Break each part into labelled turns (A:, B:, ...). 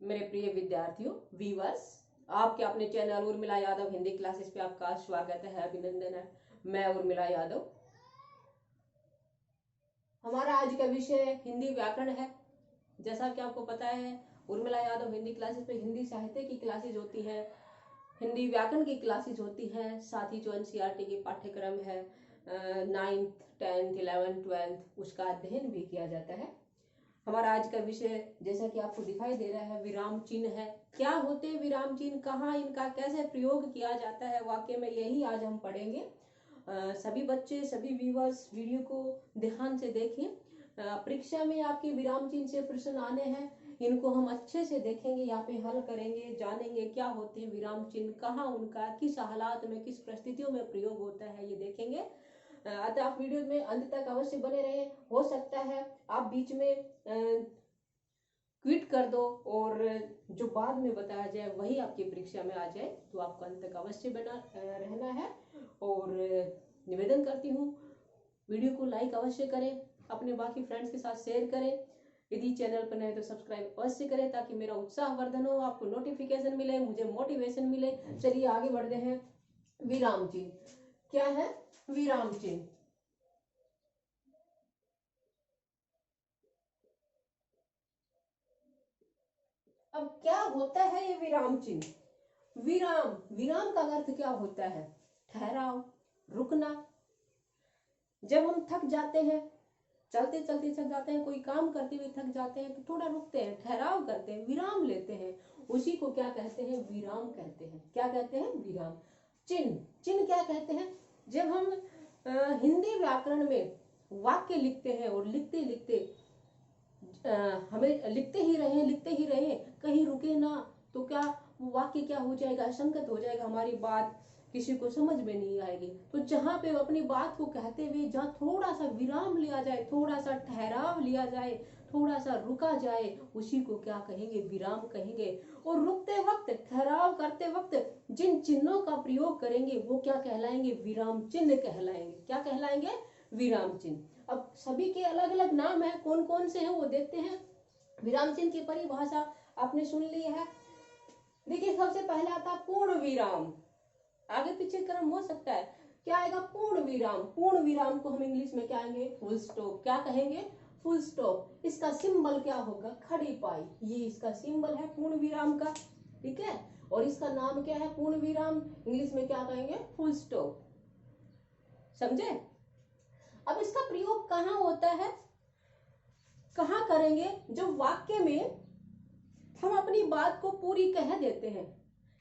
A: मेरे प्रिय विद्यार्थियों, व्यूअर्स, आपके अपने चैनल उर्मिला यादव हिंदी क्लासेस पे आपका स्वागत है, अभिनंदन है। मैं उर्मिला यादव। हमारा आज का विषय हिंदी व्याकरण है। जैसा कि आपको पता है, उर्मिला यादव हिंदी क्लासेस पे हिंदी साहित्य की क्लासेस होती हैं, हिंदी व्याकरण की क्लासेस होती हैं, साथ ही जो एनसीईआरटी के पाठ्यक्रम है 9th 10th 11th 12th उसका अध्ययन भी किया जाता है। हमारा आज का विषय जैसा कि आपको दिखाई दे रहा है विराम चिन्ह है। क्या होते हैं विराम चिन्ह, कहाँ इनका कैसे प्रयोग किया जाता है वाक्य में, यही आज हम पढ़ेंगे। सभी बच्चे, सभी व्यूअर्स वीडियो को ध्यान से देखें। परीक्षा में आपके विराम चिन्ह से प्रश्न आने हैं, इनको हम अच्छे से देखेंगे, यहाँ पे हल करेंगे, जानेंगे क्या होते हैं विराम चिन्ह, कहाँ उनका किस हालात में किस परिस्थितियों में प्रयोग होता है, ये देखेंगे। अतः आप वीडियो में अंत तक अवश्य बने रहें। हो सकता है आप बीच में क्विट कर दो और जो बाद में बताया जाए वही आपकी परीक्षा में आ जाए, तो आपको अंत तक अवश्य बना रहना है। और निवेदन करती हूँ, वीडियो को लाइक अवश्य करें, अपने बाकी फ्रेंड्स के साथ शेयर करें। यदि चैनल पर नए तो सब्सक्राइब अवश्य करें ताकि मेरा उत्साह वर्धन हो, आपको नोटिफिकेशन मिले, मुझे मोटिवेशन मिले। चलिए आगे बढ़ते हैं। विराम चिन्ह क्या है? विराम चिन्ह अब क्या होता है ये विराम चिन्ह? विराम, विराम का अर्थ क्या होता है? ठहराव, रुकना। जब हम थक जाते हैं, चलते चलते थक जाते हैं, कोई काम करते हुए थक जाते हैं, तो थोड़ा रुकते हैं, ठहराव करते हैं, विराम लेते हैं, उसी को क्या कहते हैं? विराम कहते हैं। क्या कहते हैं? विराम। चिन्ह, चिन्ह क्या कहते हैं? जब हम हिंदी व्याकरण में वाक्य लिखते हैं और लिखते लिखते हमें लिखते ही रहे, कहीं रुके ना, तो क्या वो वाक्य क्या हो जाएगा? असंगत हो जाएगा, हमारी बात किसी को समझ में नहीं आएगी। तो जहां पे अपनी बात को कहते हुए जहां थोड़ा सा विराम लिया जाए, थोड़ा सा ठहराव लिया जाए, थोड़ा सा रुका जाए, उसी को क्या कहेंगे? विराम कहेंगे। और रुकते वक्त, ठहराव करते वक्त जिन चिन्हों का प्रयोग करेंगे वो क्या कहलाएंगे? विराम चिन्ह कहलाएंगे। क्या कहलाएंगे? विराम चिन्ह। अब सभी के अलग अलग नाम है, कौन कौन से हैं वो देखते हैं। विराम चिन्ह की परिभाषा आपने सुन ली है। देखिए, सबसे पहले आता है पूर्ण विराम। आगे पीछे क्रम हो सकता है, क्या आएगा? पूर्ण विराम। पूर्ण विराम को हम इंग्लिश में क्या कहेंगे? Full stop. क्या कहेंगे? Full stop. इसका सिंबल क्या होगा? खड़ी पाई। ये इसका सिंबल है पूर्ण विराम का, ठीक है। और इसका नाम क्या है? पूर्ण विराम। इंग्लिश में क्या कहेंगे? Full stop. समझे? अब इसका प्रयोग कहाँ होता है, कहाँ करेंगे? जब वाक्य में हम अपनी बात को पूरी कह देते हैं,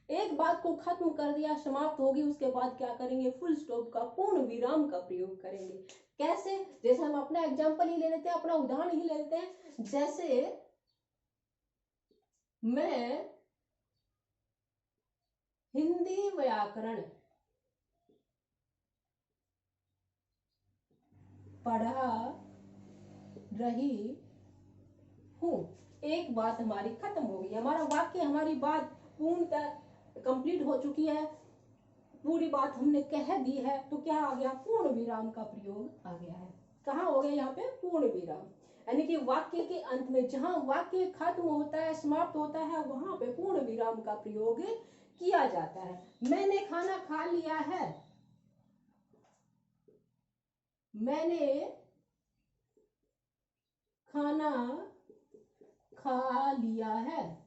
A: एक बात को खत्म कर दिया, समाप्त होगी, उसके बाद क्या करेंगे? फुल स्टॉप का, पूर्ण विराम का प्रयोग करेंगे। कैसे? जैसे हम अपना एग्जाम्पल ही ले लेते हैं, अपना उदाहरण ही ले लेते हैं। जैसे मैं हिंदी व्याकरण पढ़ा रही हूं, एक बात हमारी खत्म हो गई, हमारा वाक्य, हमारी बात पूर्णतः कंप्लीट हो चुकी है, पूरी बात हमने कह दी है, तो क्या आ गया? पूर्ण विराम का प्रयोग आ गया है। कहाँ हो गया? यहाँ पे पूर्ण विराम। यानी कि वाक्य के अंत में जहां वाक्य खत्म होता है, समाप्त होता है, वहां पे पूर्ण विराम का प्रयोग किया जाता है। मैंने खाना खा लिया है, मैंने खाना खा लिया है,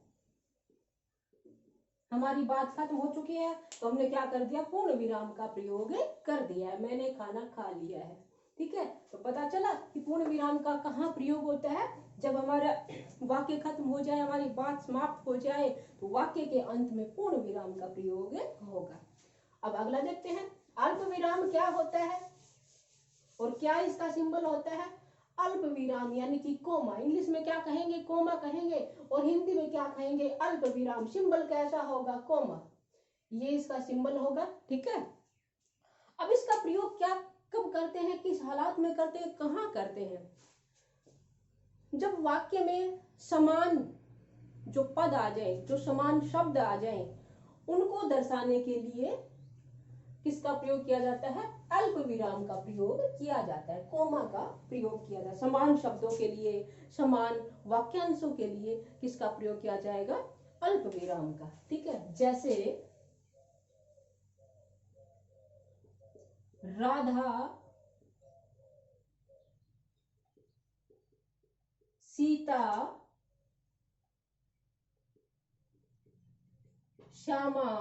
A: हमारी बात खत्म हो चुकी है, तो हमने क्या कर दिया? पूर्ण विराम का प्रयोग कर दिया है। मैंने खाना खा लिया है, ठीक है। तो पता चला कि पूर्ण विराम का कहाँ प्रयोग होता है? जब हमारा वाक्य खत्म हो जाए, हमारी बात समाप्त हो जाए, तो वाक्य के अंत में पूर्ण विराम का प्रयोग होगा। अब अगला देखते हैं, अल्प विराम क्या होता है और क्या इसका सिंबल होता है? अल्प विराम यानी कि कोमा। इंग्लिश में क्या कहेंगे? कोमा कहेंगे। और हिंदी में क्या कहेंगे? अल्प विराम। सिंबल कैसा होगा? कोमा। ये इसका सिंबल होगा, ठीक है। अब इसका प्रयोग क्या कब करते हैं, किस हालात में करते हैं, कहाँ करते हैं? जब वाक्य में समान जो पद आ जाए, जो समान शब्द आ जाए, उनको दर्शाने के लिए किसका प्रयोग किया जाता है? अल्प विराम का प्रयोग किया जाता है, कोमा का प्रयोग किया जाता है। समान शब्दों के लिए, समान वाक्यांशों के लिए किसका प्रयोग किया जाएगा? अल्प विराम का। ठीक है, जैसे राधा सीता श्यामा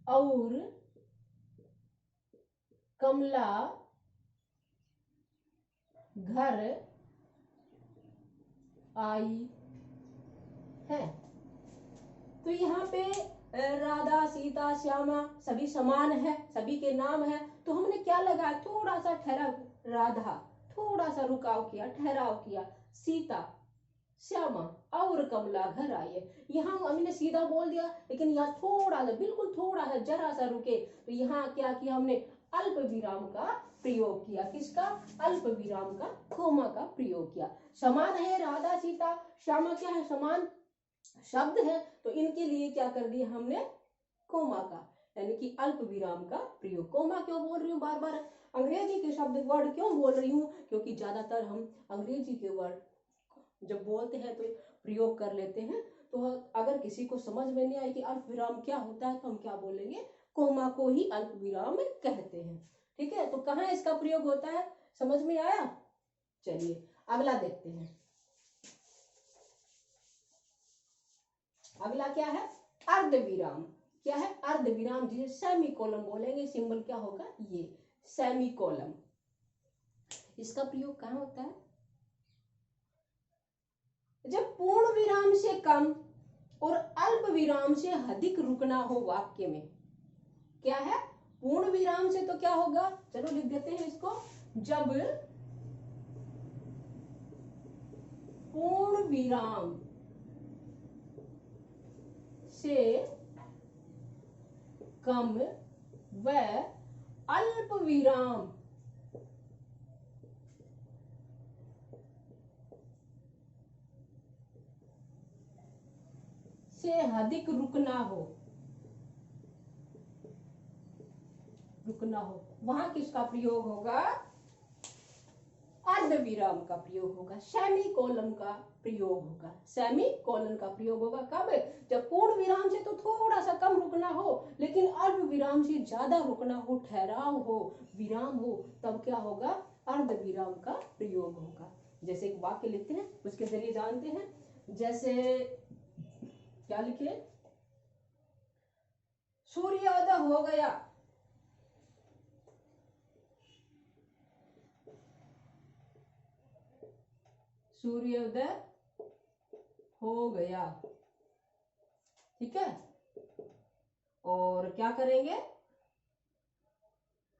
A: और कमला घर आई है। तो यहाँ पे राधा सीता श्यामा सभी समान है, सभी के नाम है, तो हमने क्या लगाया? थोड़ा सा ठहराव, राधा थोड़ा सा रुकाव किया, ठहराव किया, सीता श्यामा और कमला घर आई है। यहाँ हमने सीधा बोल दिया, लेकिन यहाँ थोड़ा सा, बिल्कुल थोड़ा सा, जरा सा रुके, तो यहाँ क्या किया हमने? अल्प विराम का प्रयोग किया। किसका? अल्प विराम का, कोमा का प्रयोग किया। समान है, राधा सीता श्यामा क्या है? समान शब्द है, तो इनके लिए क्या कर दिया हमने? कोमा का, यानी कि अल्प विराम का प्रयोग। कोमा क्यों बोल रही हूँ बार बार? अंग्रेजी के शब्द वर्ड क्यों बोल रही हूँ? क्योंकि ज्यादातर हम अंग्रेजी के वर्ड जब बोलते हैं तो प्रयोग कर लेते हैं, तो अगर किसी को समझ में नहीं आए कि अल्प विराम क्या होता है, तो हम क्या बोलेंगे? कोमा को ही अल्प विराम कहते हैं। ठीक है, तो कहाँ इसका प्रयोग होता है, समझ में आया? चलिए अगला देखते हैं। अगला क्या है? अर्ध विराम। क्या है? अर्ध विराम, जिसे सेमी कोलम बोलेंगे। सिंबल क्या होगा? ये सेमी कोलम। इसका प्रयोग कहाँ होता है? जब पूर्ण विराम से कम और अल्प विराम से अधिक रुकना हो वाक्य में। क्या है? पूर्ण विराम से तो क्या होगा? चलो लिख देते हैं इसको। जब पूर्ण विराम से कम व अल्प विराम से अधिक रुकना हो, वहां किसका प्रयोग होगा? अर्ध विराम का प्रयोग होगा, सेमी कोलन का प्रयोग होगा। सेमी कोलन का प्रयोग होगा कब? जब पूर्ण विराम से तो थोड़ा सा कम रुकना हो, लेकिन अर्ध विराम से ज्यादा रुकना हो, ठहराव हो, विराम हो, तब क्या होगा? अर्ध विराम का प्रयोग होगा। जैसे एक वाक्य लिखते हैं, उसके जरिए जानते हैं। जैसे क्या लिखे? सूर्योदय हो गया। सूर्योदय हो गया। ठीक है, और क्या करेंगे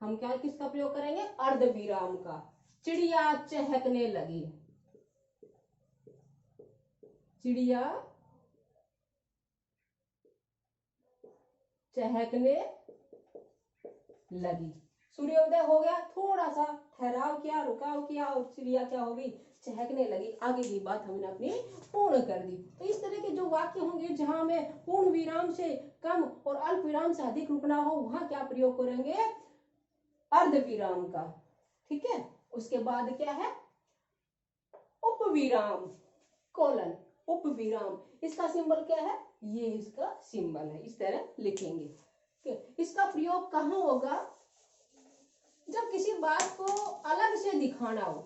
A: हम? क्या किसका प्रयोग करेंगे? अर्ध विराम का। चिड़िया चहकने लगी। चिड़िया चहकने लगी। सूर्योदय हो गया, थोड़ा सा ठहराव किया, रुकाव किया, और चिड़िया क्या हो गई? चहकने लगी। आगे की बात हमने अपनी पूर्ण कर दी। तो इस तरह के जो वाक्य होंगे जहां में पूर्ण विराम से कम और अल्प विराम से अधिक रुकना हो, वहां क्या प्रयोग करेंगे? अर्ध विराम का। ठीक है, उसके बाद क्या है? उपविराम, कोलन, उपविराम। इसका सिंबल क्या है? ये इसका सिंबल है, इस तरह लिखेंगे। इसका प्रयोग कहाँ होगा? जब किसी बात को अलग से दिखाना हो।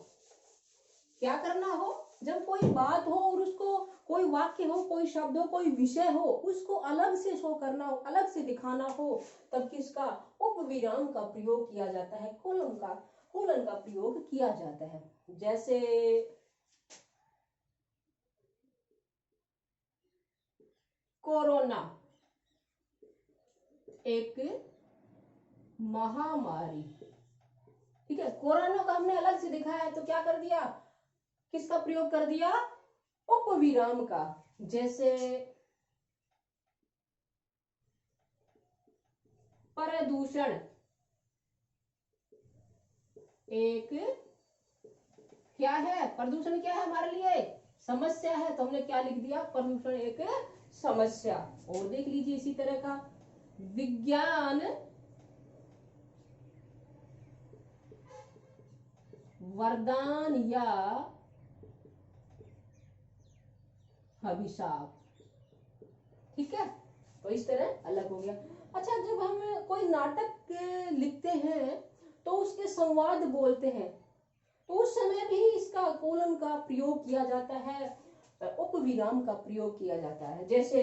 A: क्या करना हो? जब कोई बात हो और उसको, कोई वाक्य हो, कोई शब्द हो, कोई विषय हो, उसको अलग से शो करना हो, अलग से दिखाना हो, तब किसका? उपविराम का प्रयोग किया जाता है, कोलन का प्रयोग किया जाता है। जैसे कोरोना एक महामारी। ठीक है, कोरोना का हमने अलग से दिखाया है, तो क्या कर दिया? किसका प्रयोग कर दिया? उपविराम का। जैसे प्रदूषण एक क्या है? प्रदूषण क्या है हमारे लिए? समस्या है, तो हमने क्या लिख दिया? प्रदूषण एक समस्या। और देख लीजिए इसी तरह का, विज्ञान, वरदान या अभिशाप। ठीक है, तो इस तरह अलग हो गया। अच्छा, जब हम कोई नाटक लिखते हैं तो उसके संवाद बोलते हैं, तो उस समय भी इसका कोलन का प्रयोग किया जाता है, उपविराम का प्रयोग किया जाता है। जैसे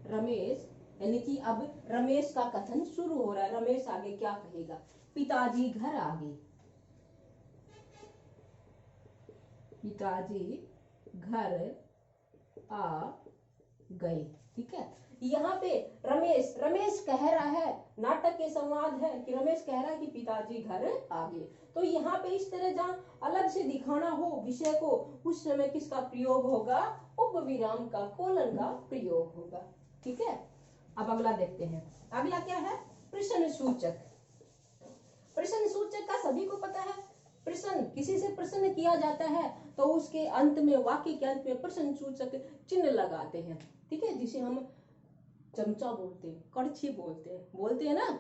A: रमेश, यानी कि अब रमेश का कथन शुरू हो रहा है। रमेश आगे क्या कहेगा? पिताजी घर आ गए, पिताजी घर आ गए। ठीक है, यहाँ पे रमेश रमेश कह रहा है, नाटक के संवाद है कि रमेश कह रहा है कि पिताजी घर आ गए। तो यहाँ पे इस तरह जहाँ अलग से दिखाना हो विषय को, उस समय किसका प्रयोग होगा? उपविराम का, कोलन का प्रयोग होगा। ठीक है, अब अगला देखते हैं। अगला क्या है? प्रश्न सूचक। प्रश्न सूचक का सभी को पता है। प्रश्न, किसी से प्रश्न किया जाता है तो उसके अंत में, वाक्य के अंत में प्रश्न सूचक चिन्ह लगाते हैं। ठीक है, जिसे हम चमचा बोलते हैं, कड़छी बोलते हैं ना,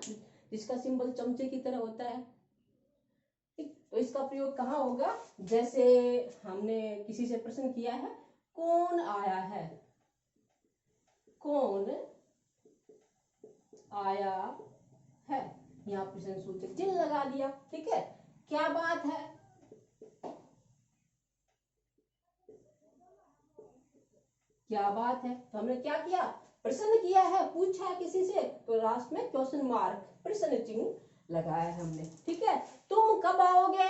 A: जिसका सिंबल चमचे की तरह होता है। ठीक, तो इसका प्रयोग कहाँ होगा? जैसे हमने किसी से प्रश्न किया है, कौन आया है, कौन आया है, यहाँ प्रश्न सूचक चिन्ह लगा दिया। ठीक है, क्या बात है, क्या बात है, तो हमने क्या किया? प्रश्न किया है, पूछा है किसी से, तो लास्ट में क्वेश्चन मार्क, प्रश्न चिन्ह लगाया है हमने। ठीक है, तुम कब आओगे,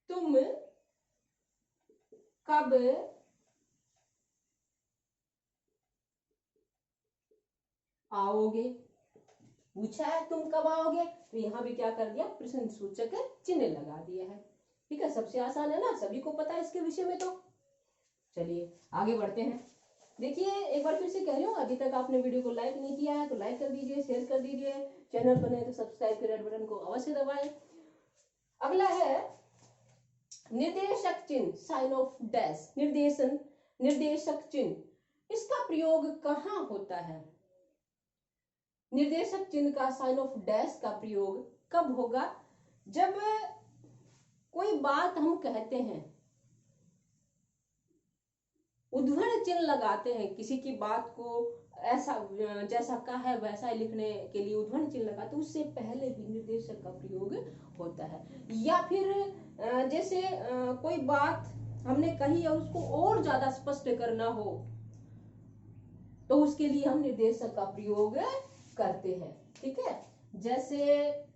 A: तुम कब आओगे, पूछा है तुम कब आओगे, तो यहाँ भी क्या कर दिया? प्रश्न सूचक चिन्ह लगा दिया है। ठीक है, सबसे आसान है ना, सभी को पता है इसके विषय में। तो चलिए आगे बढ़ते हैं। देखिए, एक बार फिर से कह रही हूँ, अभी तक आपने वीडियो को लाइक नहीं किया है तो लाइक कर दीजिए, शेयर कर दीजिए, चैनल पर नए तो सब्सक्राइब के रेड बटन को अवश्य दबाएं। अगला है निर्देशक चिन्ह, साइन ऑफ डैश, निर्देशक चिन्ह। इसका प्रयोग कहाँ होता है? निर्देशक चिन्ह का, साइन ऑफ डैश का प्रयोग कब होगा? जब कोई बात हम कहते हैं, उद्धरण चिन्ह लगाते हैं, किसी की बात को ऐसा जैसा कहा है वैसा ही लिखने के लिए उद्धरण चिन्ह लगाते हैं, उससे पहले भी निर्देशक का प्रयोग होता है। या फिर जैसे कोई बात हमने कही और उसको और ज्यादा स्पष्ट करना हो, तो उसके लिए हम निर्देशक का प्रयोग करते हैं। ठीक है, जैसे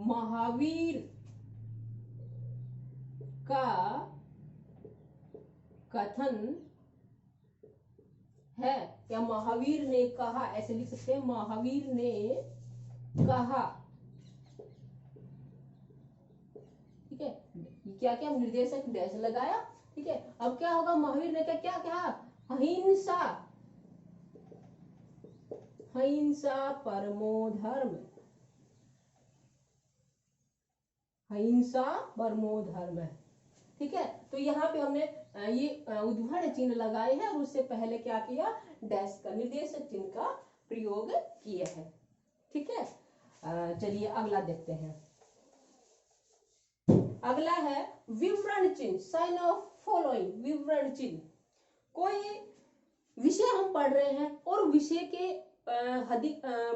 A: महावीर का कथन है, या महावीर ने कहा, ऐसे लिख सकते हैं, महावीर ने कहा। ठीक है, क्या क्या निर्देशक डैश लगाया। ठीक है, अब क्या होगा? महावीर ने क्या कहा? अहिंसा, अहिंसा परमो धर्म, अहिंसा परमो धर्म। ठीक है, तो यहाँ पे हमने ये उद्धरण चिन्ह लगाए हैं और उससे पहले क्या किया? डैश का, निर्देशक चिन्ह का प्रयोग किया है। ठीक है, चलिए अगला देखते हैं। अगला है विवरण चिन्ह, साइन ऑफ फॉलोइंग, विवरण चिन्ह। कोई विषय हम पढ़ रहे हैं और विषय के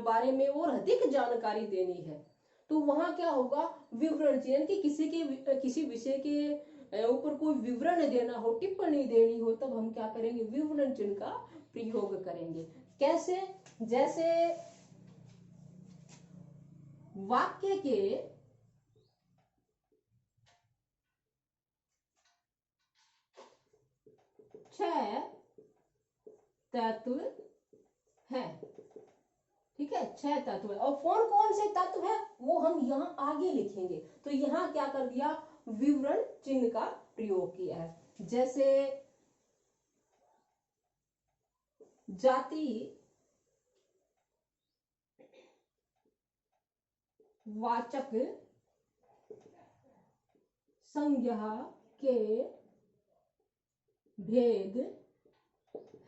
A: बारे में और अधिक जानकारी देनी है, तो वहां क्या होगा? विवरण चिन्ह, कि किसी विषय के ऊपर कोई विवरण देना हो, टिप्पणी देनी हो, तब हम क्या करेंगे? विवरण चिन्ह का प्रयोग करेंगे। कैसे? जैसे वाक्य के छह तत्व हैं। ठीक है, 6 तत्व है, और कौन कौन से तत्व है वो हम यहाँ आगे लिखेंगे। तो यहाँ क्या कर दिया? विवरण चिन्ह का प्रयोग किया है। जैसे जाति वाचक संज्ञा के भेद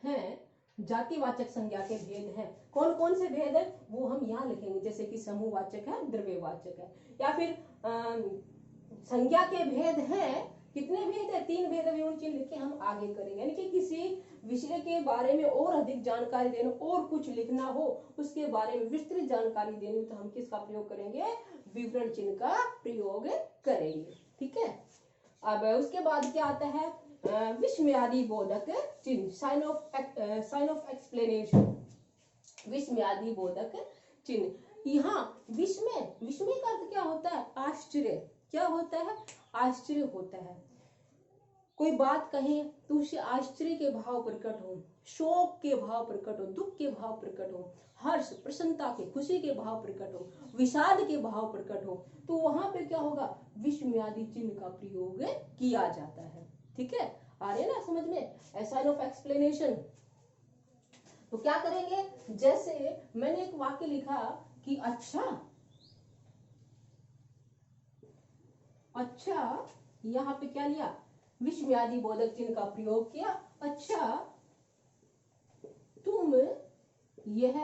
A: हैं। जातिवाचक संज्ञा के भेद हैं। कौन कौन से भेद है वो हम यहाँ लिखेंगे, जैसे कि समूहवाचक है, द्रव्यवाचक है, या फिर संज्ञा के भेद हैं। कितने भेद है? 3 भेद है। उन चिन्ह लिख के हम आगे करेंगे। यानी कि किसी विषय के बारे में और अधिक जानकारी देना और कुछ लिखना हो, उसके बारे में विस्तृत जानकारी देनी हो, तो हम किसका प्रयोग करेंगे? विवरण चिन्ह का प्रयोग करेंगे। ठीक है। अब उसके बाद क्या आता है? विस्मयादि बोधक चिन्ह, साइन ऑफ एक्सप्लेनेशन। विस्मयादि बोधक चिन्ह। यहाँ विस्मय का अर्थ क्या होता है? आश्चर्य। क्या होता है? आश्चर्य होता है। कोई बात कहे तो उससे आश्चर्य के भाव प्रकट हो, शोक के भाव प्रकट हो, दुख के भाव प्रकट हो, हर्ष, प्रसन्नता के, खुशी के भाव प्रकट हो, विषाद के भाव प्रकट हो, तो वहां पे क्या होगा? विस्मयादि चिन्ह का प्रयोग किया जाता है। ठीक है, आ रहे ना समझ में? Sign of explanation. तो क्या करेंगे? जैसे मैंने एक वाक्य लिखा कि अच्छा, यहां पे क्या लिया? विस्मयादि बोधक चिन्ह का प्रयोग किया। अच्छा, तुम यह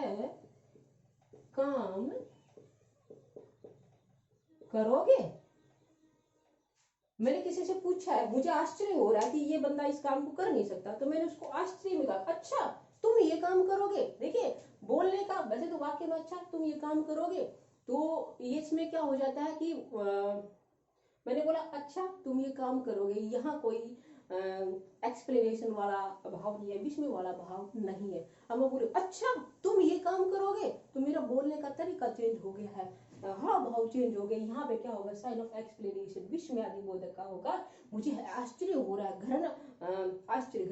A: काम करोगे? मैंने किसी से पूछा है, मुझे आश्चर्य हो रहा है कि ये बंदा इस काम को कर नहीं सकता, तो मैंने उसको आश्चर्य में कहा, अच्छा तुम ये काम करोगे। देखिए बोलने का, वैसे तो वाक्य में अच्छा तुम ये काम करोगे, तो इसमें क्या हो जाता है कि मैंने बोला अच्छा तुम ये काम करोगे, यहाँ कोई एक्सप्लेनेशन वाला भाव नहीं है, विस्मय वाला भाव नहीं है। अब मैं बोले अच्छा तुम ये काम करोगे, तो मेरा बोलने का तरीका चेंज हो गया है, हाँ भाव चेंज हो गए। यहाँ पे क्या होगा? साइन ऑफ एक्सप्लेनेशन, विस्मयादि बोधक का होगा। मुझे आश्चर्य हो रहा है, घृणा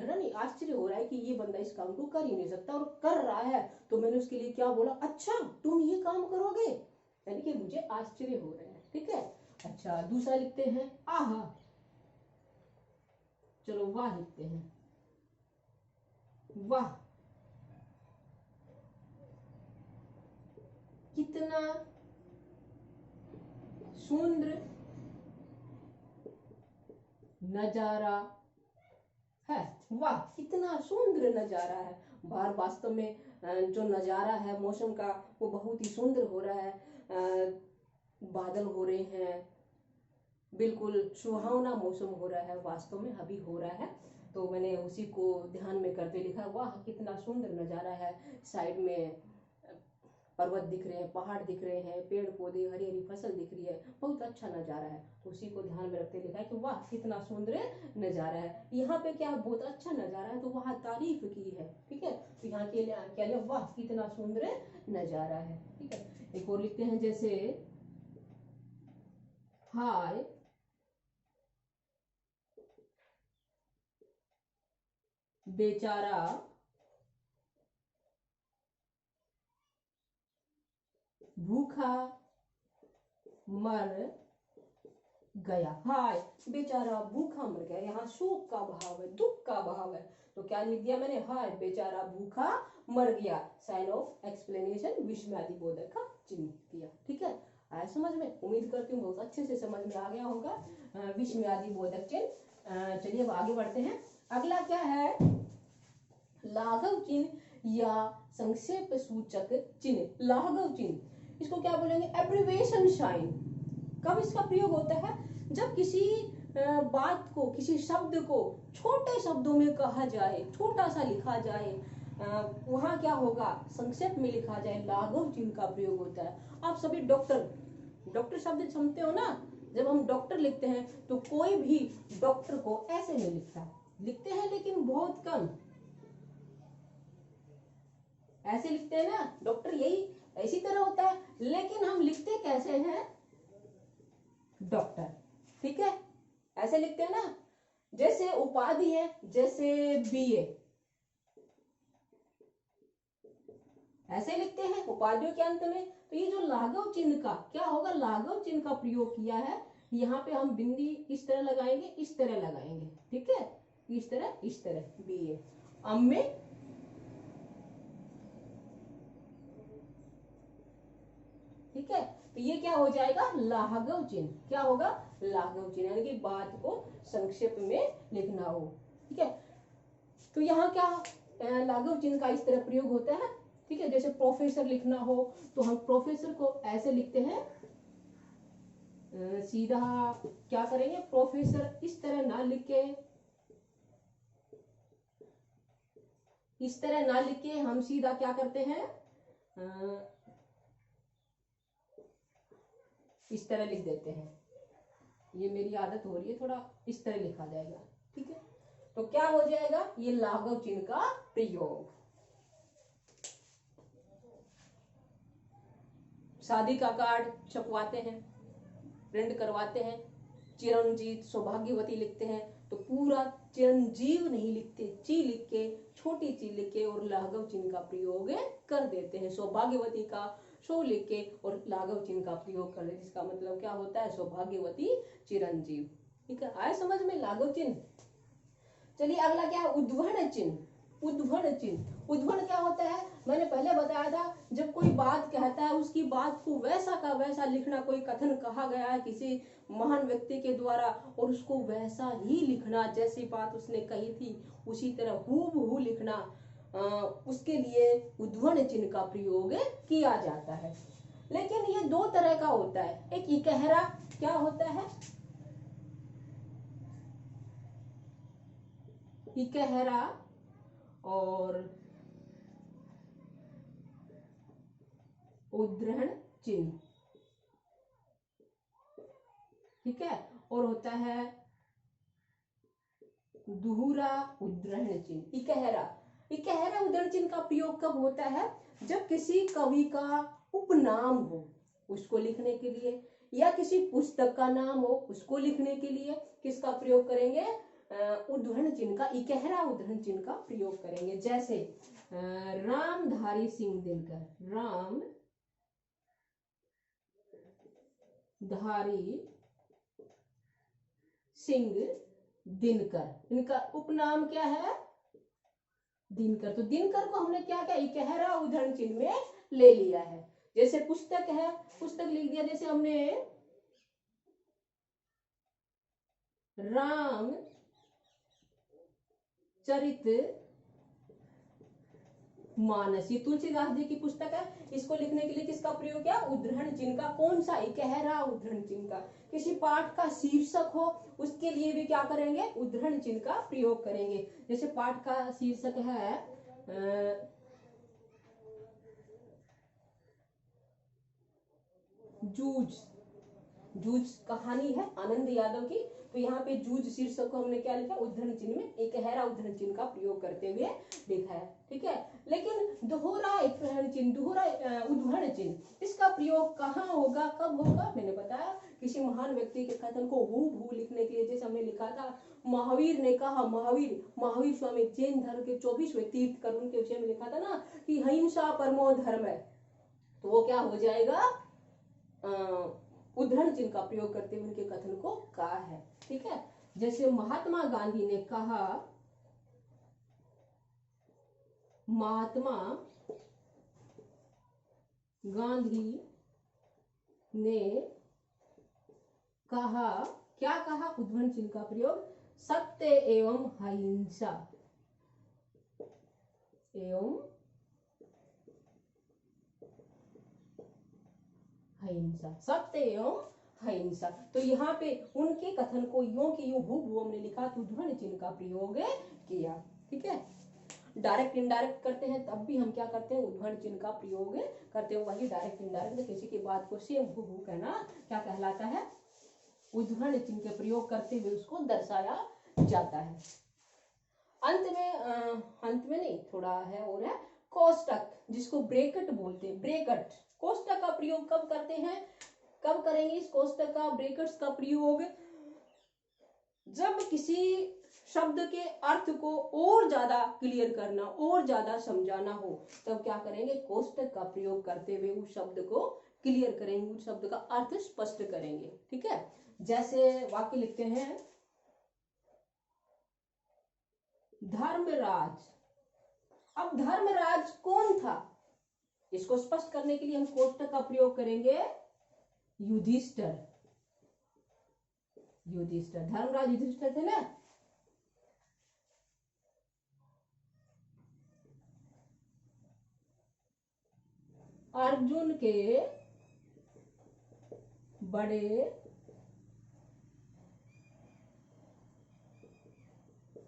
A: नहीं, आश्चर्य हो रहा है कि ये बंदा इस काम को कर ही नहीं सकता और कर रहा है, तो मैंने उसके लिए क्या बोला? अच्छा तुम ये काम करोगे, यानी कि मुझे आश्चर्य हो रहा है। ठीक है। अच्छा, दूसरा लिखते हैं आहा। चलो वाह लिखते हैं। वाह कितना सुंदर नजारा है। वाह कितना सुंदर नजारा है। बाहर वास्तव में जो नजारा है मौसम का, वो बहुत ही सुंदर हो रहा है। बादल हो रहे हैं, बिल्कुल सुहावना मौसम हो रहा है, वास्तव में अभी हो रहा है। तो मैंने उसी को ध्यान में करते लिखा, वाह कितना सुंदर नजारा है। साइड में पर्वत दिख रहे हैं, पहाड़ दिख रहे हैं, पेड़ पौधे, हरी हरी फसल दिख रही है, बहुत अच्छा नजारा है। तो उसी को ध्यान में रखते लिखा है कि वाह कितना सुंदर नजारा है। यहाँ पे क्या बहुत अच्छा नजारा है, तो वहां तारीफ की है। ठीक है, तो यहाँ के लिए क्या लिया? वाह कितना सुंदर नजारा है। ठीक है, एक और लिखते हैं, जैसे हाय बेचारा भूखा मर गया। हाय बेचारा भूखा मर गया। यहाँ शोक का भाव है, दुख का भाव है, तो क्या लिख दिया मैंने? हाय बेचारा भूखा मर गया। साइन ऑफ एक्सप्लेनेशन, विस्मयादि बोधक का चिन्ह किया। ठीक है, आया समझ में? उम्मीद करती हूँ बहुत अच्छे से समझ में आ गया होगा विस्मयादि बोधक चिन्ह। चलिए अब आगे बढ़ते हैं। अगला क्या है? लाघव चिन्ह या संक्षेप सूचक चिन्ह। लाघव चिन्ह इसको क्या बोलेंगे? Abbreviation sign. कब इसका प्रयोग होता है? जब किसी बात को, किसी शब्द को छोटे शब्दों में कहा जाए, छोटा सा लिखा जाए, वहां क्या होगा? संक्षेप में लिखा जाए, लाघव चिन्ह का प्रयोग होता है। आप सभी डॉक्टर शब्द समझते हो ना? जब हम डॉक्टर लिखते हैं तो कोई भी डॉक्टर को ऐसे नहीं लिखता, लिखते हैं लेकिन बहुत कम ऐसे लिखते हैं ना। डॉक्टर यही इसी तरह होता है, लेकिन हम लिखते कैसे हैं? डॉक्टर। ठीक है, ऐसे लिखते हैं ना। जैसे उपाधि है, जैसे बीए, ऐसे लिखते हैं उपाधियों के अंत में। तो ये जो लाघव चिन्ह का क्या होगा? लाघव चिन्ह का प्रयोग किया है यहाँ पे हम बिंदी इस तरह लगाएंगे, इस तरह लगाएंगे, ठीक है, इस तरह बी ए। अम में ठीक है, तो ये क्या हो जाएगा, लाघव चिन्ह। क्या होगा, लाघव चिन्ह, यानी कि बात को संक्षेप में लिखना हो। ठीक है, तो यहाँ क्या लाघव चिन्ह का इस तरह प्रयोग होता है। ठीक है, जैसे प्रोफेसर लिखना हो तो हम प्रोफेसर को ऐसे लिखते हैं, सीधा क्या करेंगे, प्रोफेसर इस तरह ना लिख के, इस तरह ना लिख के हम सीधा क्या करते हैं, इस तरह लिख देते हैं। ये मेरी आदत हो रही है, थोड़ा इस तरह लिखा जाएगा। ठीक है, तो क्या हो जाएगा, ये लाघव चिन्ह का प्रयोग। शादी का कार्ड छपवाते हैं, प्रिंट करवाते हैं, चिरंजीव सौभाग्यवती लिखते हैं, तो पूरा चिरंजीव नहीं लिखते, ची लिख के, छोटी ची लिख के और लाघव चिन्ह का प्रयोग कर देते हैं। सौभाग्यवती का सो लिख के और लाघव चिन्ह का प्रयोग कर देते, जिसका मतलब क्या होता है, सौभाग्यवती चिरंजीव। ठीक है, आए समझ में लाघव चिन्ह। चलिए अगला क्या है, उद्भरण चिन्ह। उद्भरण चिन्ह, उद्भरण क्या होता है, मैंने पहले बताया था, जब कोई बात कहता है उसकी बात को वैसा का वैसा लिखना। कोई कथन कहा गया है किसी महान व्यक्ति के द्वारा और उसको वैसा ही लिखना, जैसी बात उसने कही थी उसी तरह हूबहू लिखना, उसके लिए उद्भरण चिन्ह का प्रयोग किया जाता है। लेकिन ये दो तरह का होता है, एक इकहरा क्या होता है, इकहरा और उद्धरण चिन्ह। ठीक है, और होता है दुहरा उद्धरण चिन्ह। इकहरा, इकहरा उद्धरण चिन्ह का प्रयोग कब होता है, जब किसी कवि का उपनाम हो उसको लिखने के लिए, या किसी पुस्तक का नाम हो उसको लिखने के लिए किसका प्रयोग करेंगे, उद्धरण चिन्ह का, इकहरा उद्धरण चिन्ह का प्रयोग करेंगे। जैसे रामधारी सिंह दिनकर, राम धारी सिंह दिनकर, इनका उपनाम क्या है, दिनकर। तो दिनकर को हमने क्या किया, इकहरा उद्धरण चिन्ह में ले लिया है। जैसे पुस्तक है, पुस्तक लिख दिया, जैसे हमने राम चरित मानस, ये तुलसीदास जी की पुस्तक है, इसको लिखने के लिए किसका प्रयोग किया, उद्धरण चिन्ह का। कौन सा, इकहरा उद्धरण चिन्ह का। किसी पाठ का शीर्षक हो उसके लिए भी क्या करेंगे, उद्धरण चिन्ह का प्रयोग करेंगे। जैसे पाठ का शीर्षक है जूझ, जूझ कहानी है आनंद यादव की, तो यहाँ पे जूझ शीर्षक को हमने क्या लिखा, उद्धरण चिन्ह में इकहरा उद्धरण चिन्ह का प्रयोग करते हुए लिखा है। ठीक है, लेकिन दोहरा उद्धरण चिन्ह, दोहरा उद्धरण चिन्ह, इसका प्रयोग कहाँ होगा, कब होगा, मैंने बताया किसी महान व्यक्ति के कथन को हूबहू लिखने के लिए। जैसे हमने लिखा था, महावीर ने कहा, महावीर स्वामी जैन धर्म के 24वें तीर्थकर, उनके विषय में लिखा था ना कि हिंसा परमो धर्म है, तो वो क्या हो जाएगा, उद्धरण चिन्ह का प्रयोग करते हुए उनके कथन को कहा है। ठीक है, जैसे महात्मा गांधी ने कहा, महात्मा गांधी ने कहा, क्या कहा, उद्धरण चिन्ह का प्रयोग, सत्य एवं अहिंसा, एवं अहिंसा, सत्य एवं अहिंसा। तो यहाँ पे उनके कथन को यूं की यूं हूबहू हमने लिखा, तो उद्धरण चिन्ह का प्रयोग किया। ठीक है, डायरेक्ट इनडायरेक्ट करते हैं तब भी हम क्या करते हैं, उद्धरण चिन्ह का प्रयोग करते हैं। वही डायरेक्ट इनडायरेक्ट किसी की बात को सेम हूबहू कहना क्या कहलाता है, उद्धरण चिन्ह के प्रयोग करते हुए उसको दर्शाया जाता है। अंत में नहीं, थोड़ा है और है कोष्टक, जिसको ब्रैकेट बोलते हैं, ब्रैकेट। कोष्टक का प्रयोग कब करते हैं, कब करेंगे इस कोष्टक का, ब्रैकेट्स का प्रयोग जब किसी शब्द के अर्थ को और ज्यादा क्लियर करना, और ज्यादा समझाना हो, तब क्या करेंगे, कोष्टक का प्रयोग करते हुए उस शब्द को क्लियर करेंगे, उस शब्द का अर्थ स्पष्ट करेंगे। ठीक है, जैसे वाक्य लिखते हैं, धर्मराज। अब धर्मराज कौन था, इसको स्पष्ट करने के लिए हम कोष्टक का प्रयोग करेंगे, युधिष्ठिर। युधिष्ठिर, धर्मराज युधिष्ठिर थे ना। अर्जुन के बड़े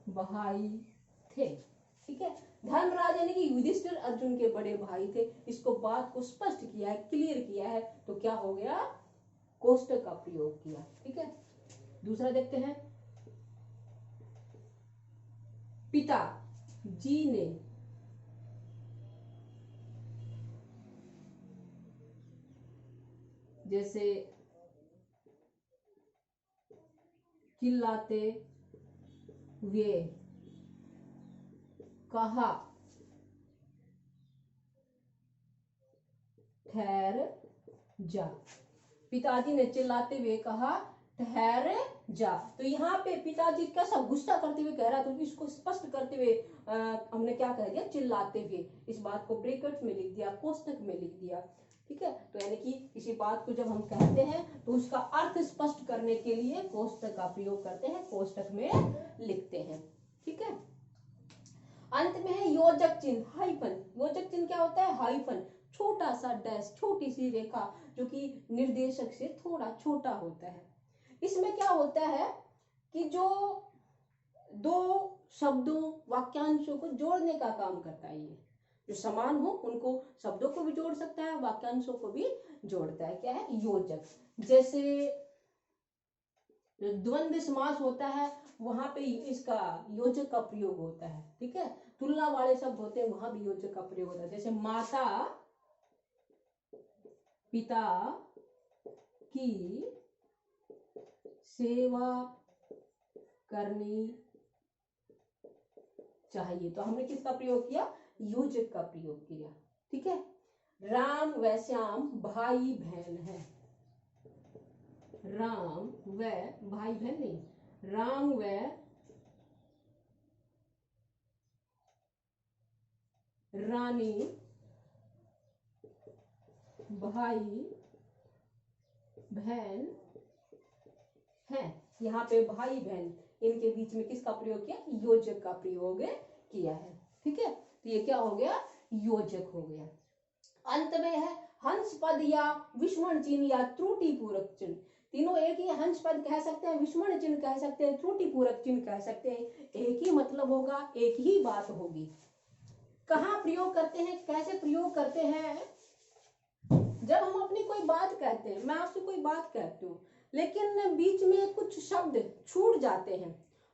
A: भाई थे। ठीक है, धर्मराज यानी कि युधिष्ठिर अर्जुन के बड़े भाई थे। इसको बात को स्पष्ट किया है, क्लियर किया है, तो क्या हो गया, कोष्टक का प्रयोग किया। ठीक है, दूसरा देखते हैं, पिता जी ने जैसे चिल्लाते हुए कहा, ठहर जा। पिताजी ने चिल्लाते हुए कहा, ठहर जा। तो यहाँ पे पिताजी कैसा गुस्सा करते हुए कह रहा, तो इसको स्पष्ट करते हुए हमने क्या कह दिया, चिल्लाते हुए। इस बात को ब्रैकेट्स में लिख दिया, कोष्टक में लिख दिया। ठीक है, तो यानी कि किसी बात को जब हम कहते हैं तो उसका अर्थ स्पष्ट करने के लिए कोष्टक का प्रयोग करते हैं, कोष्टक में लिखते हैं। ठीक है, अंत में है योजक चिन्ह, हाइफन। योजक चिन्ह क्या होता है, हाइफन, छोटा सा डैश, छोटी सी रेखा, जो कि निर्देशक से थोड़ा छोटा होता है। इसमें क्या होता है कि जो दो शब्दों, वाक्यांशों को जोड़ने का काम करता है, ये जो समान हो उनको शब्दों को भी जोड़ सकता है, वाक्यांशों को भी जोड़ता है। क्या है, योजक। जैसे जो द्वंद्व समास होता है वहां पे इसका योजक का प्रयोग होता है। ठीक है, तुलना वाले शब्द होते हैं वहां भी योजक का प्रयोग होता है। जैसे माता पिता की सेवा करनी चाहिए, तो हमने किसका प्रयोग किया, योजक का प्रयोग किया। ठीक है, राम व श्याम भाई बहन है। राम व भाई बहन नहीं, राम व रानी भाई बहन है। यहाँ पे भाई बहन, इनके बीच में किसका प्रयोग किया, योजक का प्रयोग किया है। ठीक है, तो ये क्या हो गया, योजक हो गया। अंत में है हंस पद या विस्मरण चिन्ह या त्रुटि पूरक चिन्ह। तीनों एक ही, हंस पद कह सकते हैं, विस्मरण चिन्ह कह सकते हैं, त्रुटि पूरक चिन्ह कह सकते हैं। एक ही मतलब होगा, एक ही बात होगी। कहाँ प्रयोग करते हैं, कैसे प्रयोग करते हैं, जब हम अपनी कोई बात कहते हैं, मैं आपसे कोई बात कहती हूँ लेकिन बीच में कुछ शब्द छूट जाते हैं,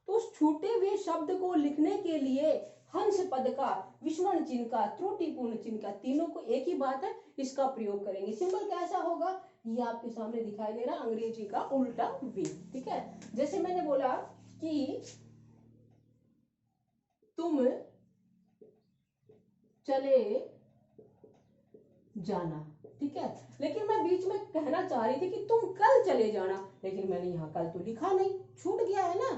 A: तो उस छूटे हुए शब्द को लिखने के लिए हंस पद का, विस्मरण चिन्ह का, त्रुटिपूर्ण चिन्ह का, तीनों को एक ही बात है, इसका प्रयोग करेंगे। सिंबल कैसा होगा, ये आपके सामने दिखाई दे रहा, अंग्रेजी का उल्टा वी। ठीक है, जैसे मैंने बोला कि तुम चले जाना। ठीक है, लेकिन मैं बीच में कहना चाह रही थी कि तुम कल चले जाना, लेकिन मैंने यहाँ कल तो लिखा नहीं, छूट गया है ना।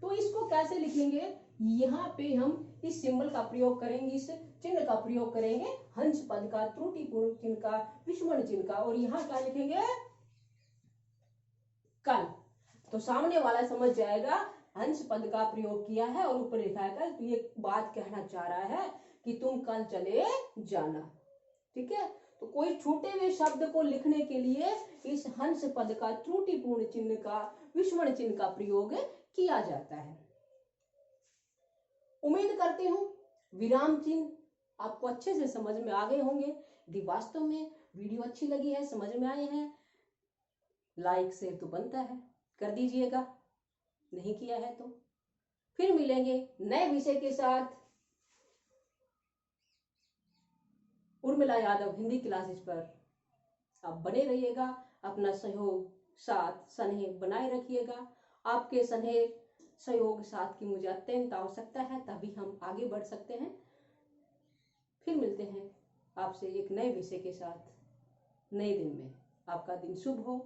A: तो इसको कैसे लिखेंगे, यहाँ पे हम इस सिंबल का प्रयोग करेंगे, इस चिन्ह का प्रयोग करेंगे, हंस पद का, त्रुटिपूर्ण चिन्ह का, विस्मरण चिन्ह का, और यहाँ क्या लिखेंगे, कल। तो सामने वाला समझ जाएगा हंस पद का प्रयोग किया है और ऊपर लिखा है कल, तो ये बात कहना चाह रहा है कि तुम कल चले जाना। ठीक है, तो कोई छूटे हुए शब्द को लिखने के लिए इस हंस पद का, त्रुटिपूर्ण चिन्ह का, विस्मरण चिन्ह का प्रयोग किया जाता है। उम्मीद करती हूं विराम चिन्ह आपको अच्छे से समझ में आ गए होंगे। यदि वास्तव में वीडियो अच्छी लगी है, समझ में आए हैं, लाइक शेयर तो बनता है, कर दीजिएगा, नहीं किया है तो। फिर मिलेंगे नए विषय के साथ। उर्मिला यादव हिंदी क्लासेस पर आप बने रहिएगा, अपना सहयोग, साथ, स्नेह बनाए रखिएगा। आपके स्नेह, सहयोग, साथ की मुझे अत्यंत आवश्यकता है, तभी हम आगे बढ़ सकते हैं। फिर मिलते हैं आपसे एक नए विषय के साथ नए दिन में। आपका दिन शुभ हो,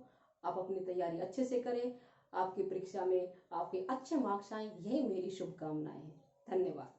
A: आप अपनी तैयारी अच्छे से करें, आपकी परीक्षा में आपके अच्छे मार्क्स आए, यही मेरी शुभकामनाएं हैं। धन्यवाद।